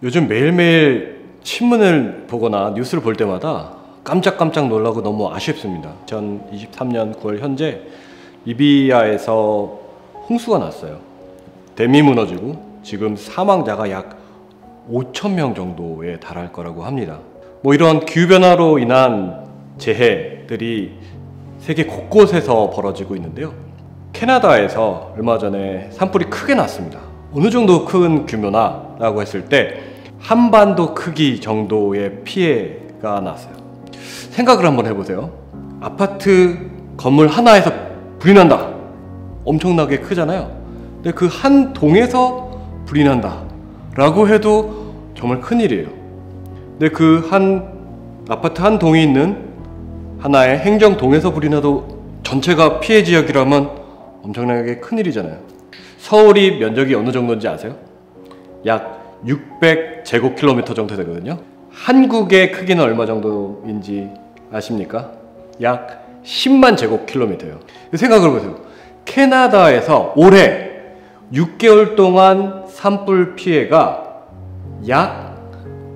요즘 매일매일 신문을 보거나 뉴스를 볼 때마다 깜짝깜짝 놀라고 너무 아쉽습니다. 2023년 9월 현재 리비아에서 홍수가 났어요. 댐이 무너지고 지금 사망자가 약 5,000명 정도에 달할 거라고 합니다. 이런 기후변화로 인한 재해들이 세계 곳곳에서 벌어지고 있는데요. 캐나다에서 얼마 전에 산불이 크게 났습니다. 어느 정도 큰 규모나라고 했을 때 한반도 크기 정도의 피해가 났어요. 생각을 한번 해보세요. 아파트 건물 하나에서 불이 난다. 엄청나게 크잖아요. 근데 그 한 동에서 불이 난다 라고 해도 정말 큰일이에요. 근데 그 한 아파트 한 동에 있는 하나의 행정동에서 불이 나도 전체가 피해 지역이라면 엄청나게 큰일이잖아요. 서울이 면적이 어느 정도인지 아세요? 약 600제곱킬로미터 정도 되거든요. 한국의 크기는 얼마 정도인지 아십니까? 약 10만 제곱킬로미터예요. 생각을 해보세요. 캐나다에서 올해 6개월 동안 산불 피해가 약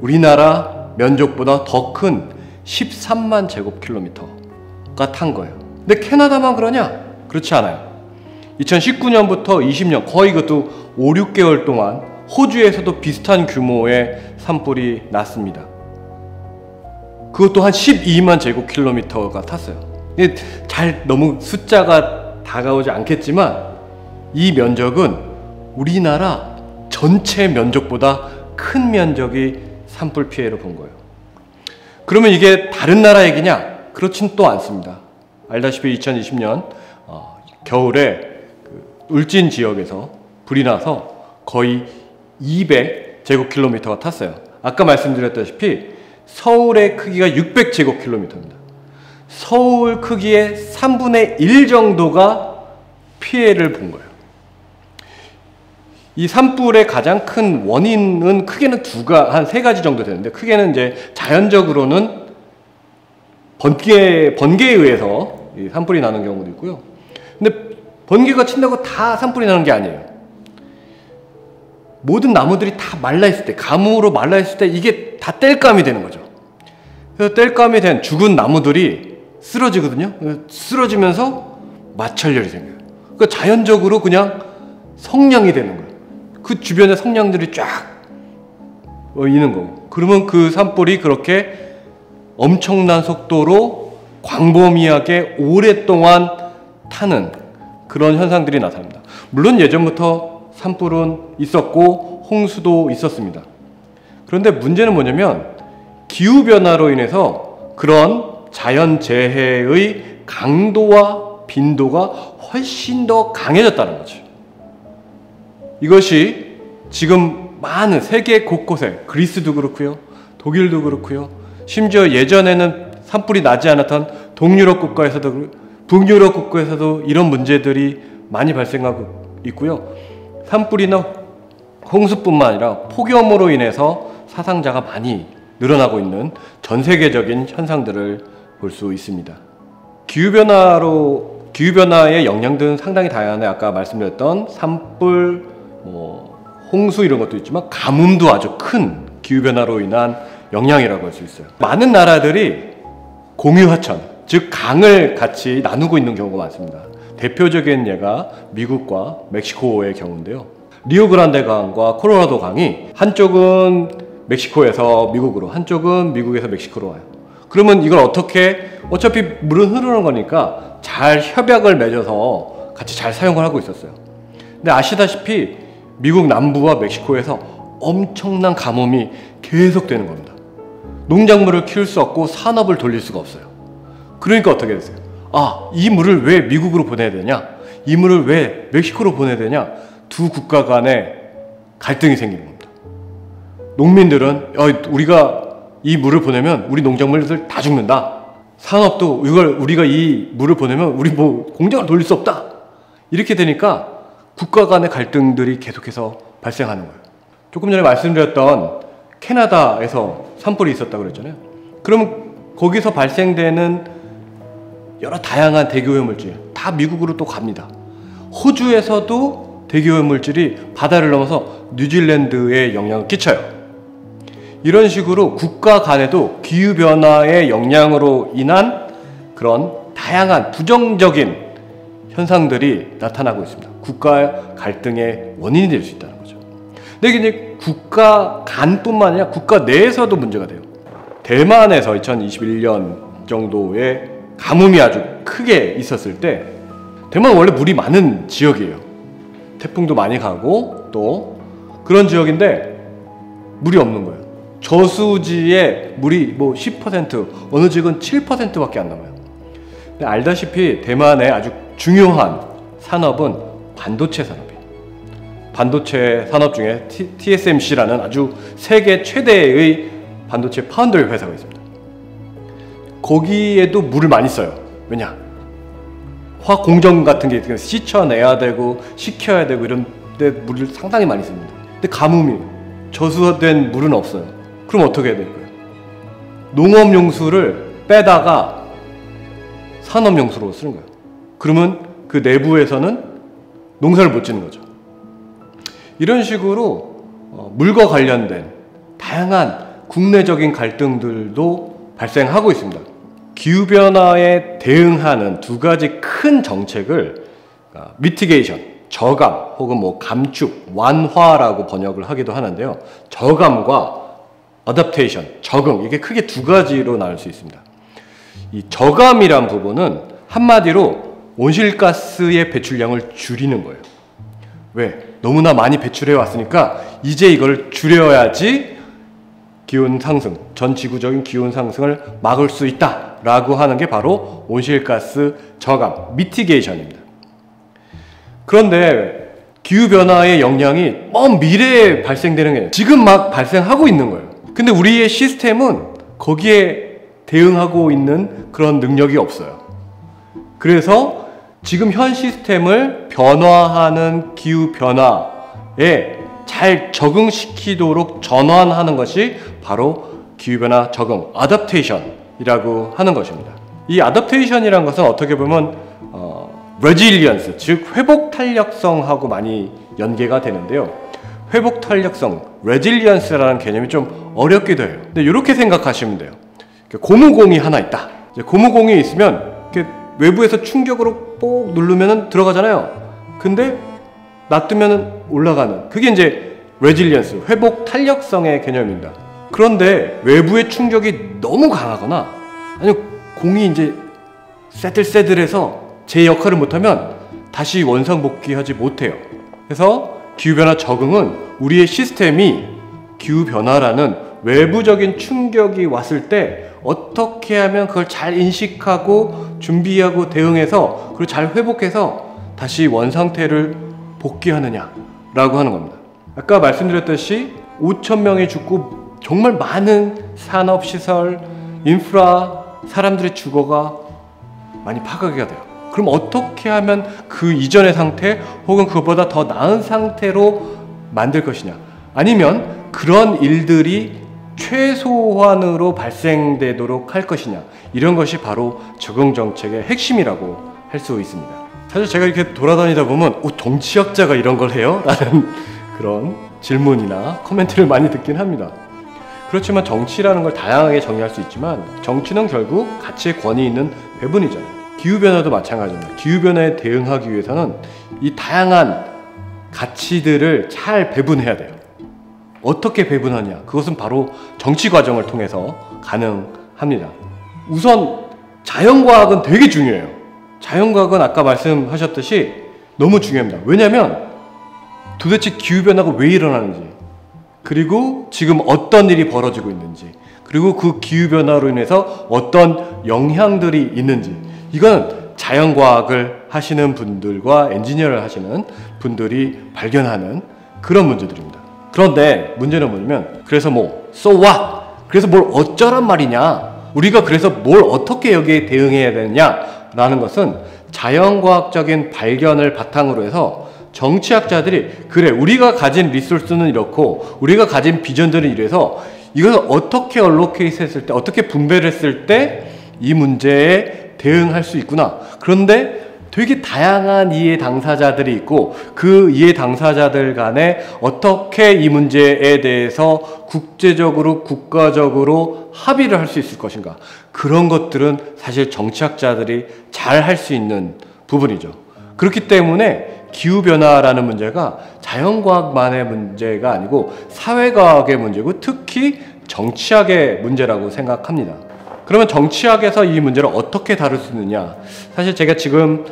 우리나라 면적보다 더 큰 13만 제곱킬로미터가 탄 거예요. 근데 캐나다만 그러냐? 그렇지 않아요. 2019년부터 20년 거의 그것도 5, 6개월 동안 호주에서도 비슷한 규모의 산불이 났습니다. 그것도 한 12만 제곱킬로미터가 탔어요. 너무 숫자가 다가오지 않겠지만 이 면적은 우리나라 전체 면적보다 큰 면적이 산불 피해를 본 거예요. 그러면 이게 다른 나라 얘기냐? 그렇진 또 않습니다. 알다시피 2020년 겨울에 울진 지역에서 불이 나서 거의 200제곱킬로미터가 탔어요. 아까 말씀드렸다시피 서울의 크기가 600제곱킬로미터입니다. 서울 크기의 3분의 1 정도가 피해를 본 거예요. 이 산불의 가장 큰 원인은 크게는 한 세 가지 정도 되는데, 크게는 이제 자연적으로는 번개에 의해서 이 산불이 나는 경우도 있고요. 근데 번개가 친다고 다 산불이 나는 게 아니에요. 모든 나무들이 다 말라있을 때, 가뭄으로 말라있을 때 이게 다 땔감이 되는 거죠. 그래서 땔감이 된 죽은 나무들이 쓰러지거든요. 쓰러지면서 마찰열이 생겨요. 그러니까 자연적으로 그냥 성냥이 되는 거예요. 그 주변에 성냥들이 쫙 있는 거고. 그러면 그 산불이 그렇게 엄청난 속도로 광범위하게 오랫동안 타는 그런 현상들이 나타납니다. 물론 예전부터 산불은 있었고 홍수도 있었습니다. 그런데 문제는 뭐냐면 기후변화로 인해서 그런 자연재해의 강도와 빈도가 훨씬 더 강해졌다는 거죠. 이것이 지금 많은 세계 곳곳에, 그리스도 그렇고요, 독일도 그렇고요, 심지어 예전에는 산불이 나지 않았던 동유럽 국가에서도, 북유럽 국가에서도 이런 문제들이 많이 발생하고 있고요. 산불이나 홍수뿐만 아니라 폭염으로 인해서 사상자가 많이 늘어나고 있는 전 세계적인 현상들을 볼 수 있습니다. 기후변화의 영향들은 상당히 다양한데, 아까 말씀드렸던 산불, 홍수 이런 것도 있지만 가뭄도 아주 큰 기후변화로 인한 영향이라고 할 수 있어요. 많은 나라들이 공유하천, 즉 강을 같이 나누고 있는 경우가 많습니다. 대표적인 예가 미국과 멕시코의 경우인데요. 리오그란데 강과 콜로라도 강이 한쪽은 멕시코에서 미국으로, 한쪽은 미국에서 멕시코로 와요. 그러면 이걸 어차피 물은 흐르는 거니까 잘 협약을 맺어서 같이 잘 사용을 하고 있었어요. 근데 아시다시피 미국 남부와 멕시코에서 엄청난 가뭄이 계속되는 겁니다. 농작물을 키울 수 없고 산업을 돌릴 수가 없어요. 그러니까 어떻게 됐어요? 이 물을 왜 미국으로 보내야 되냐? 이 물을 왜 멕시코로 보내야 되냐? 두 국가 간에 갈등이 생기는 겁니다. 농민들은 우리가 이 물을 보내면 우리 농작물들 다 죽는다. 산업도 우리가 이 물을 보내면 우리 공장을 돌릴 수 없다. 이렇게 되니까 국가 간의 갈등들이 계속해서 발생하는 거예요. 조금 전에 말씀드렸던 캐나다에서 산불이 있었다고 그랬잖아요. 그러면 거기서 발생되는 여러 다양한 대기오염물질 다 미국으로 또 갑니다. 호주에서도 대기오염물질이 바다를 넘어서 뉴질랜드에 영향을 끼쳐요. 이런 식으로 국가 간에도 기후변화의 영향으로 인한 그런 다양한 부정적인 현상들이 나타나고 있습니다. 국가 갈등의 원인이 될 수 있다는 거죠. 근데 이게 국가 간뿐만 아니라 국가 내에서도 문제가 돼요. 대만에서 2021년 정도에 가뭄이 아주 크게 있었을 때, 대만 원래 물이 많은 지역이에요. 태풍도 많이 가고 또 그런 지역인데 물이 없는 거예요. 저수지에 물이 뭐 10%, 어느 지역은 7%밖에 안 남아요. 근데 알다시피 대만의 아주 중요한 산업은 반도체 산업이에요. 반도체 산업 중에 TSMC라는 아주 세계 최대의 반도체 파운드리 회사가 있습니다. 거기에도 물을 많이 써요. 왜냐? 화학 공정 같은 게 씻어내야 되고 식혀야 되고 이런 데 물을 상당히 많이 씁니다. 근데 가뭄이 저수된 물은 없어요. 그럼 어떻게 해야 될까요? 농업용수를 빼다가 산업용수로 쓰는 거예요. 그러면 그 내부에서는 농사를 못 짓는 거죠. 이런 식으로 물과 관련된 다양한 국내적인 갈등들도 발생하고 있습니다. 기후변화에 대응하는 두 가지 큰 정책을 미티게이션, 저감 혹은 뭐 감축, 완화라고 번역을 하기도 하는데요. 저감과 어댑테이션, 적응, 이게 크게 두 가지로 나눌 수 있습니다. 이 저감이란 부분은 한마디로 온실가스의 배출량을 줄이는 거예요. 왜? 너무나 많이 배출해 왔으니까 이제 이걸 줄여야지 기온 상승, 전 지구적인 기온 상승을 막을 수 있다라고 하는 게 바로 온실가스 저감, 미티게이션입니다. 그런데 기후변화의 영향이 먼 미래에 발생되는 게 아니라 지금 막 발생하고 있는 거예요. 근데 우리의 시스템은 거기에 대응하고 있는 그런 능력이 없어요. 그래서 지금 현 시스템을 변화하는 기후변화에 잘 적응시키도록 전환하는 것이 바로 기후변화 적응, 어댑테이션이라고 하는 것입니다. 이 어댑테이션이라는 것은 어떻게 보면 resilience, 즉 회복 탄력성하고 많이 연계가 되는데요. 회복 탄력성, resilience라는 개념이 좀 어렵기도 해요. 근데 이렇게 생각하시면 돼요. 고무공이 하나 있다. 고무공이 있으면 이렇게 외부에서 충격으로 뽁 누르면 들어가잖아요. 근데 놔두면 올라가는, 그게 이제 resilience, 회복 탄력성의 개념입니다. 그런데 외부의 충격이 너무 강하거나 아니면 공이 이제 새들새들해서 제 역할을 못하면 다시 원상복귀하지 못해요. 그래서 기후변화 적응은 우리의 시스템이 기후변화라는 외부적인 충격이 왔을 때 어떻게 하면 그걸 잘 인식하고 준비하고 대응해서 그리고 잘 회복해서 다시 원상태를 복귀하느냐라고 하는 겁니다. 아까 말씀드렸듯이 5,000명이 죽고 정말 많은 산업시설, 인프라, 사람들의 주거가 많이 파괴가 돼요. 그럼 어떻게 하면 그 이전의 상태 혹은 그것보다 더 나은 상태로 만들 것이냐, 아니면 그런 일들이 최소한으로 발생되도록 할 것이냐, 이런 것이 바로 적응정책의 핵심이라고 할 수 있습니다. 사실 제가 이렇게 돌아다니다 보면 정치학자가 이런 걸 해요? 라는 그런 질문이나 코멘트를 많이 듣긴 합니다. 그렇지만 정치라는 걸 다양하게 정의할 수 있지만 정치는 결국 가치의 권위 있는 배분이잖아요. 기후변화도 마찬가지입니다. 기후변화에 대응하기 위해서는 이 다양한 가치들을 잘 배분해야 돼요. 어떻게 배분하냐? 그것은 바로 정치 과정을 통해서 가능합니다. 우선 자연과학은 되게 중요해요. 자연과학은 아까 말씀하셨듯이 너무 중요합니다. 왜냐하면 도대체 기후변화가 왜 일어나는지, 그리고 지금 어떤 일이 벌어지고 있는지, 그리고 그 기후변화로 인해서 어떤 영향들이 있는지, 이건 자연과학을 하시는 분들과 엔지니어를 하시는 분들이 발견하는 그런 문제들입니다. 그런데 문제는 뭐냐면, 그래서 so what? 그래서 뭘 어쩌란 말이냐? 우리가 그래서 뭘 어떻게 여기에 대응해야 되느냐라는 것은 자연과학적인 발견을 바탕으로 해서 정치학자들이 그래, 우리가 가진 리소스는 이렇고 우리가 가진 비전들은 이래서 이것을 어떻게 얼로케이트 했을 때, 어떻게 분배를 했을 때 이 문제에 대응할 수 있구나. 그런데 되게 다양한 이해 당사자들이 있고 그 이해 당사자들 간에 어떻게 이 문제에 대해서 국제적으로 국가적으로 합의를 할 수 있을 것인가, 그런 것들은 사실 정치학자들이 잘 할 수 있는 부분이죠. 그렇기 때문에 기후변화라는 문제가 자연과학만의 문제가 아니고 사회과학의 문제고 특히 정치학의 문제라고 생각합니다. 그러면 정치학에서 이 문제를 어떻게 다룰 수 있느냐? 사실 제가 지금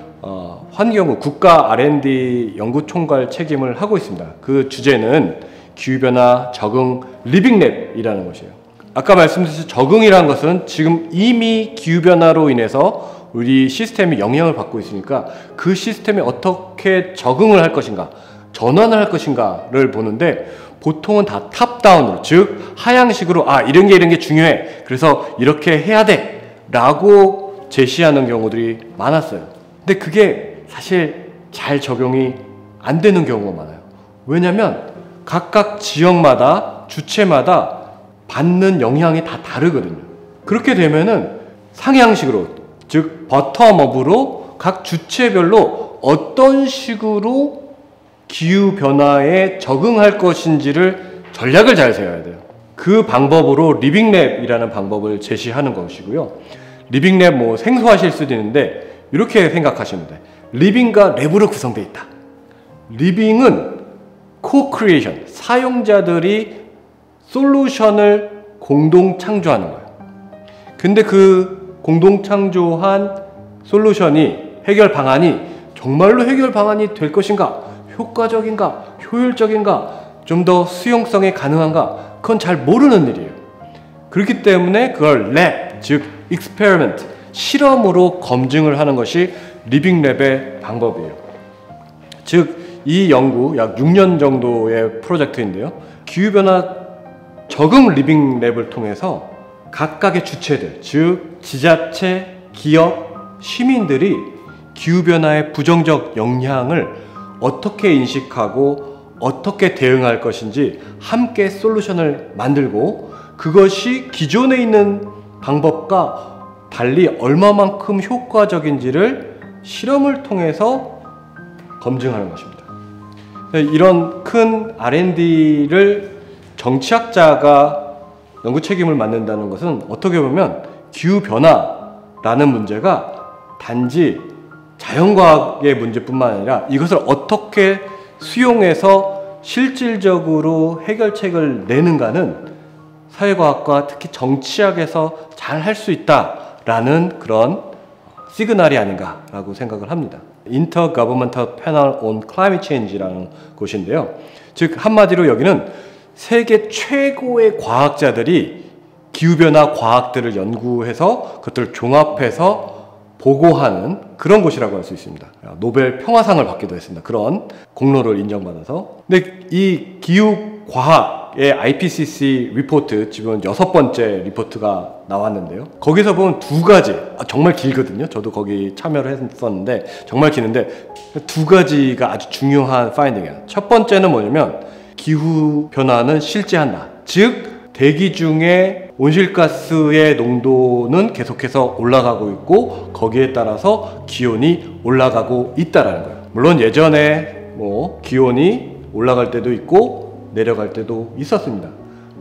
환경부 국가 R&D 연구총괄 책임을 하고 있습니다. 그 주제는 기후변화 적응 리빙랩이라는 것이에요. 아까 말씀드렸듯이 적응이라는 것은 지금 이미 기후변화로 인해서 우리 시스템이 영향을 받고 있으니까 그 시스템에 어떻게 적응을 할 것인가, 전환을 할 것인가를 보는데 보통은 다 탑다운으로, 즉 하향식으로 이런 게 중요해, 그래서 이렇게 해야 돼 라고 제시하는 경우들이 많았어요. 근데 그게 사실 잘 적용이 안 되는 경우가 많아요. 왜냐면 각각 지역마다 주체마다 받는 영향이 다 다르거든요. 그렇게 되면은 상향식으로, 즉 버텀업으로 각 주체별로 어떤 식으로 기후변화에 적응할 것인지를 전략을 잘 세워야 돼요. 그 방법으로 리빙랩이라는 방법을 제시하는 것이고요. 리빙랩 생소하실 수도 있는데 이렇게 생각하시면 돼요. 리빙과 랩으로 구성되어 있다. 리빙은 co-creation, 사용자들이 솔루션을 공동 창조하는 거예요. 근데 그 공동 창조한 솔루션이, 해결 방안이 정말로 해결 방안이 될 것인가, 효과적인가, 효율적인가, 좀 더 수용성이 가능한가, 그건 잘 모르는 일이에요. 그렇기 때문에 그걸 랩, 즉 experiment, 실험으로 검증을 하는 것이 리빙랩의 방법이에요. 즉 이 연구 약 6년 정도의 프로젝트인데요. 기후변화 적응 리빙랩을 통해서 각각의 주체들, 즉 지자체, 기업, 시민들이 기후변화의 부정적 영향을 어떻게 인식하고 어떻게 대응할 것인지 함께 솔루션을 만들고, 그것이 기존에 있는 방법과 달리 얼마만큼 효과적인지를 실험을 통해서 검증하는 것입니다. 이런 큰 R&D를 정치학자가 연구 책임을 맡는다는 것은 어떻게 보면 기후변화라는 문제가 단지 자연과학의 문제뿐만 아니라 이것을 어떻게 수용해서 실질적으로 해결책을 내는가는 사회과학과 특히 정치학에서 잘 할 수 있다라는 그런 시그널이 아닌가라고 생각을 합니다. Intergovernmental Panel on Climate Change라는 곳인데요. 즉 한마디로 여기는 세계 최고의 과학자들이 기후변화 과학들을 연구해서 그것들을 종합해서 보고하는 그런 곳이라고 할 수 있습니다. 노벨 평화상을 받기도 했습니다. 그런 공로를 인정받아서. 근데 이 기후과학의 IPCC 리포트, 지금 6번째 리포트가 나왔는데요. 거기서 보면 두 가지, 정말 길거든요. 저도 거기 참여를 했었는데 정말 기는데 두 가지가 아주 중요한 파인딩이에요. 첫 번째는 뭐냐면 기후변화는 실제한다. 즉 대기 중에 온실가스의 농도는 계속해서 올라가고 있고 거기에 따라서 기온이 올라가고 있다라는 거예요. 물론 예전에 기온이 올라갈 때도 있고 내려갈 때도 있었습니다.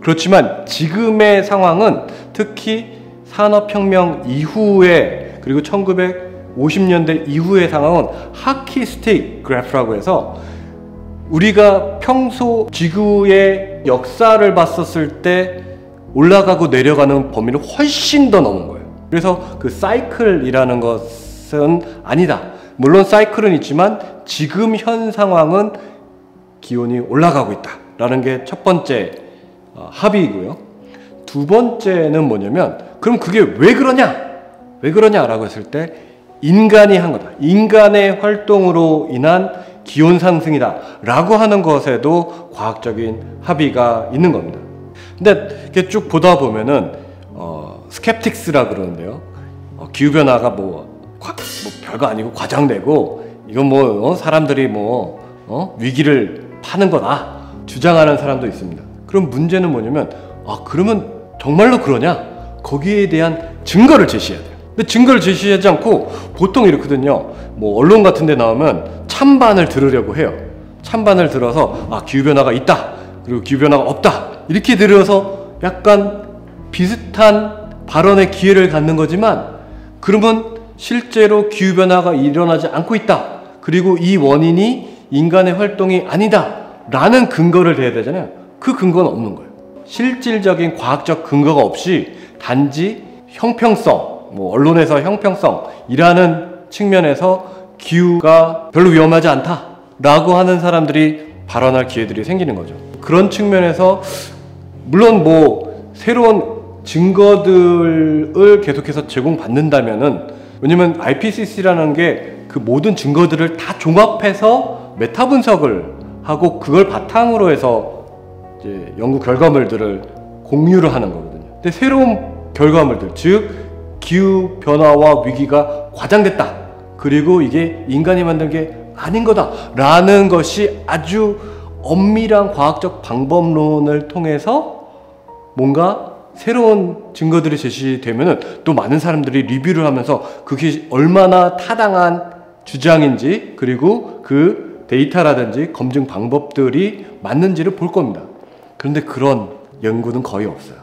그렇지만 지금의 상황은 특히 산업혁명 이후에, 그리고 1950년대 이후의 상황은 하키스틱 그래프라고 해서 우리가 평소 지구의 역사를 봤었을 때 올라가고 내려가는 범위를 훨씬 더 넘은 거예요. 그래서 그 사이클이라는 것은 아니다. 물론 사이클은 있지만 지금 현 상황은 기온이 올라가고 있다라는 게 첫 번째 합의이고요. 두 번째는 뭐냐면 그럼 그게 왜 그러냐라고 했을 때 인간이 한 거다. 인간의 활동으로 인한 기온 상승이다 라고 하는 것에도 과학적인 합의가 있는 겁니다. 근데 이렇게 쭉 보다 보면은 스캡틱스라 그러는데요. 기후변화가 별거 아니고 과장되고 이건 사람들이 위기를 파는 거다 주장하는 사람도 있습니다. 그럼 문제는 뭐냐면 그러면 정말로 그러냐? 거기에 대한 증거를 제시해야 돼요. 근데 증거를 제시하지 않고 보통 이렇거든요. 뭐 언론 같은 데 나오면 찬반을 들으려고 해요. 찬반을 들어서 아, 기후변화가 있다, 그리고 기후변화가 없다, 이렇게 들어서 약간 비슷한 발언의 기회를 갖는 거지만, 그러면 실제로 기후변화가 일어나지 않고 있다, 그리고 이 원인이 인간의 활동이 아니다 라는 근거를 대야 되잖아요. 그 근거는 없는 거예요. 실질적인 과학적 근거가 없이 단지 형평성, 뭐 언론에서 형평성이라는 측면에서 기후가 별로 위험하지 않다 라고 하는 사람들이 발언할 기회들이 생기는 거죠. 그런 측면에서 물론 뭐 새로운 증거들을 계속해서 제공받는다면은, 왜냐면 IPCC라는 게 그 모든 증거들을 다 종합해서 메타 분석을 하고 그걸 바탕으로 해서 이제 연구 결과물들을 공유를 하는 거거든요. 근데 새로운 결과물들, 즉 기후 변화와 위기가 과장됐다, 그리고 이게 인간이 만든 게 아닌 거다 라는 것이 아주 엄밀한 과학적 방법론을 통해서 뭔가 새로운 증거들이 제시되면은 또 많은 사람들이 리뷰를 하면서 그게 얼마나 타당한 주장인지, 그리고 그 데이터라든지 검증 방법들이 맞는지를 볼 겁니다. 그런데 그런 연구는 거의 없어요.